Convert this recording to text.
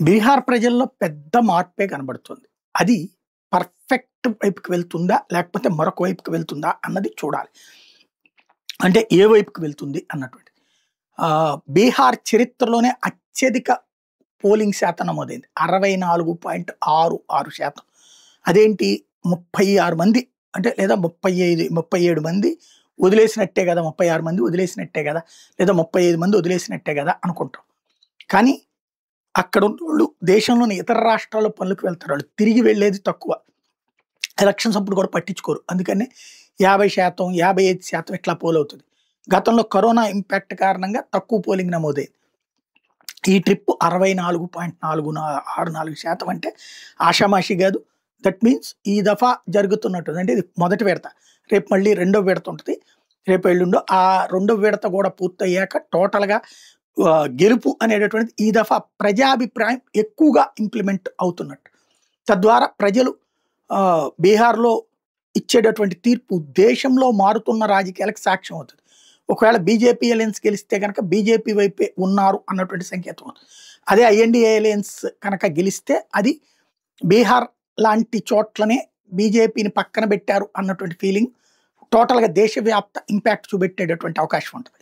బీహార్ ప్రజల్లో పెద్ద మార్పే కనబడుతుంది. అది పర్ఫెక్ట్ వైపుకి వెళ్తుందా? లేకపోతే మరొక వైపుకి వెళ్తుందా? అన్నది చూడాలి. అంటే ఏ వైపుకి వెళ్తుంది అన్నటువంటిది. బీహార్ చరిత్రలోనే అత్యధిక పోలింగ్ శాతం నమోదైంది. 64.66%. అదేంటి 36 మంది అంటే లేదా 35, 37 మంది వదిలేసినట్టే గదా! 36 మంది వదిలేసినట్టే గదా! లేదా 35 మంది వదిలేసినట్టే గదా! అనుకుంటాం. కానీ అక్కడున్నోళ్ళు దేశంలోని ఇతర రాష్ట్రాల్లో పనులకు వెళ్తారు. వాళ్ళు తిరిగి వెళ్ళేది తక్కువ. ఎలక్షన్స్ అప్పుడు కూడా పట్టించుకోరు. అందుకని 50%, 55% ఇట్లా పోలవుతుంది. గతంలో కరోనా ఇంపాక్ట్ కారణంగా తక్కువ పోలింగ్ నమోదైంది. ఈ ట్రిప్ 64.64% అంటే ఆషామాషి గాదు. దట్ మీన్స్ ఈ దఫా జరుగుతున్నట్టు అంటే ఇది మొదటి విడత. రేపు మళ్ళీ రెండో విడత ఉంటది. రేపు ఎల్లుండో ఆ రెండో విడత కూడా పూర్తయ్యాక టోటల్‌గా గెలుపు అనేటటువంటిది ఈ దఫా ప్రజాభిప్రాయం ఎక్కువగా ఇంప్లిమెంట్ అవుతున్నట్టు. తద్వారా ప్రజలు బీహార్‌లో ఇచ్చేటటువంటి తీర్పు దేశంలో మారుతున్న రాజకీయాలకు సాక్ష్యం అవుతది. ఒకవేళ బీజేపీ అలయన్స్ గెలిస్తే గనక బీజేపీ వైపే ఉన్నారు అన్నటువంటి సంకేతం అవుతుంది. అదే ఐఎన్‌డీఏ అలయన్స్ కనుక గెలిస్తే అది బీహార్ లాంటి చోట్లనే బీజేపీని పక్కన పెట్టారు అన్నటువంటి ఫీలింగ్ టోటల్‌గా దేశవ్యాప్త ఇంపాక్ట్ చూపెట్టేటటువంటి అవకాశం ఉంటది.